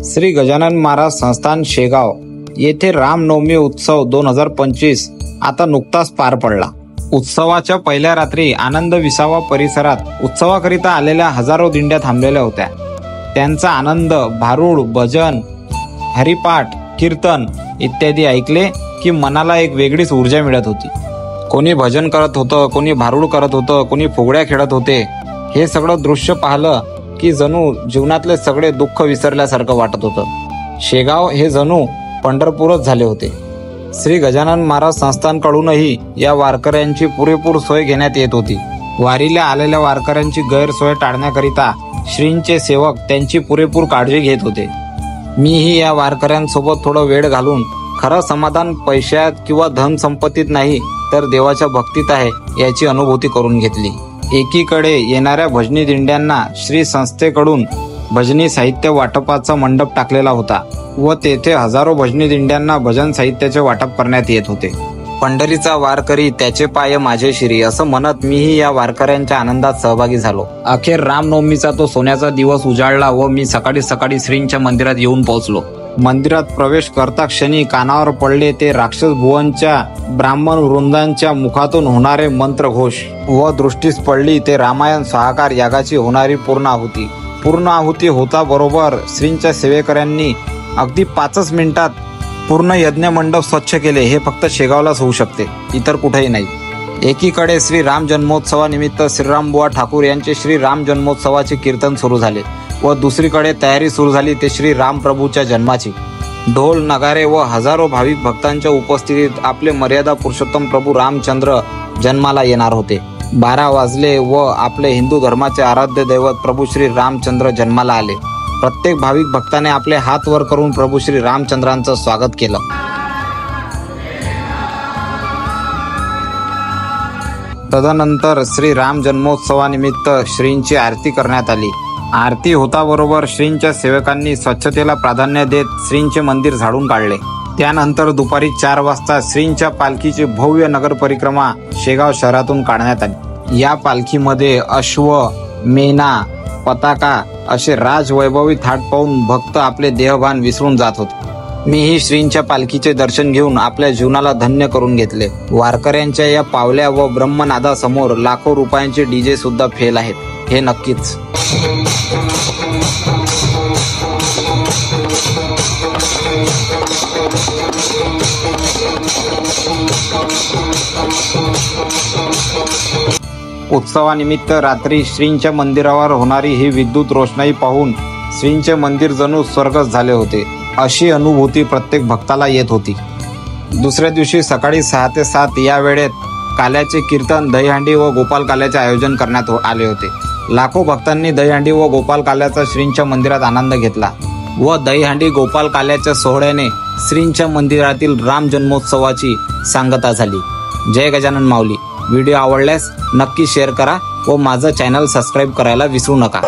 श्री गजानन महाराज संस्थान शेगाव येथे रामनवमी उत्सव 2025 आता नुकताच पार पडला। उत्सवाच्या पहिल्या रात्री आनंद विसावा परिसरात उत्सवाकरिता आलेल्या हजारो दिंड्या थांबलेल्या होत्या। त्यांचा आनंद भारूड, भजन, हरिपाठ, कीर्तन इत्यादी ऐकले की मनाला एक वेगळीच ऊर्जा मिळत होती। कोणी भजन करत होतं, कोणी भारूड करत होतं, कोणी फुगड्या खेळत होते। हे सगळं दृश्य पाहिलं की जणू जीवनातले सगळे दुःख विसरल्यासारखं वाटत होतं। शेगाव हे जणू पंढरपूरच झाले होते। श्री गजानन महाराज संस्थानकडूनही या वारकऱ्यांची पुरेपूर सोय घेण्यात येत होती। वारीला आलेल्या वारकऱ्यांची गैरसोय टाळण्याकरिता श्रींचे सेवक त्यांची पुरेपूर काळजी घेत होते। मीही या वारकऱ्यांसोबत थोडं वेळ घालून खरं समाधान पैशात किंवा धन संपत्तीत नाही तर देवाच्या भक्तीत आहे याची अनुभूती करून घेतली। एकीकडे येणाऱ्या भजनी दिंड्यांना श्री संस्थेकडून भजनी साहित्य वाटपाचा मंडप टाकलेला होता व तेथे हजारो भजनी दिंड्यांना भजन साहित्याचे वाटप करण्यात येत होते। पंढरीचा वारकरी त्याचे पाय माझे शिरी असं म्हणत मीही या वारकऱ्यांच्या आनंदात सहभागी झालो। अखेर रामनवमीचा तो सोन्याचा दिवस उजाडला व मी सकाळी सकाळी श्रींच्या मंदिरात येऊन पोहोचलो। मंदिरात प्रवेश करता क्षणी कानावर पडले ते राक्षस भुवनच्या ब्राह्मण वृंदांच्या मुखातून होणारे मंत्रघोष व दृष्टीस पडली ते रामायण स्वाहाकार यागाची होणारी पूर्ण आहुती। पूर्ण आहुती होता बरोबर श्रींच्या सेवेकऱ्यांनी अगदी 5 मिनिटात पूर्ण यज्ञ मंडप स्वच्छ केले। हे फक्त शेगावलाच होऊ शकते, इतर कुठेही नाही। एकीकडे श्री राम जन्मोत्सवानिमित्त श्रीरामबुवा ठाकूर यांचे श्री राम जन्मोत्सवाचे कीर्तन सुरू झाले व दुसरीकडे तयारी सुरू झाली ते श्री राम प्रभूच्या जन्माची। ढोल नगारे व हजारो भाविक भक्तांच्या उपस्थितीत आपले मर्यादा पुरुषोत्तम प्रभू रामचंद्र जन्माला येणार होते। 12 वाजले व आपले हिंदू धर्माचे आराध्य दैवत प्रभू श्री रामचंद्र जन्माला आले। प्रत्येक भाविक भक्ताने आपले हात वर करून प्रभू श्री रामचंद्रांचं स्वागत केलं। तदनंतर श्री राम जन्मोत्सवानिमित्त श्रींची आरती करण्यात आली। आरती होता बरोबर श्रींच्या सेवकांनी स्वच्छतेला प्राधान्य देत श्रींचे मंदिर झाडून काढले। त्यानंतर दुपारी 4 वाजता श्रींच्या पालखीची भव्य नगर परिक्रमा शेगाव शहरातून काढण्यात आली। या पालखीमध्ये अश्व, मेना, पताका असे राजवैभवी थाट पाहून भक्त आपले देहभान विसरून जात होते। मीही श्रींच्या पालखीचे दर्शन घेऊन आपल्या जीवनाला धन्य करून घेतले। वारकऱ्यांच्या या पावल्या व ब्रह्मनादासमोर लाखो रुपयांचे डीजे सुद्धा फेल आहेत हे नक्कीच। उत्सवानिमित्त रात्री श्रींच्या मंदिरावर होणारी ही विद्युत रोषणाई पाहून श्रींचे मंदिर जणू स्वर्गच झाले होते अशी अनुभूती प्रत्येक भक्ताला येत होती। दुसऱ्या दिवशी सकाळी 6 ते 7 या वेळेत काल्याचे कीर्तन, दहीहंडी व गोपाल काल्याचे आयोजन करण्यात आले होते। लाखो भक्तांनी दहीहंडी व गोपाल काल्याचा श्रींच्या मंदिरात आनंद घेतला व दहीहंडी गोपाल काल्याच्या सोहळ्याने श्रींच्या मंदिरातील राम जन्मोत्सवाची सांगता झाली। जय गजानन माऊली। व्हिडिओ आवडल्यास नक्की शेअर करा व माझं चॅनल सबस्क्राईब करायला विसरू नका।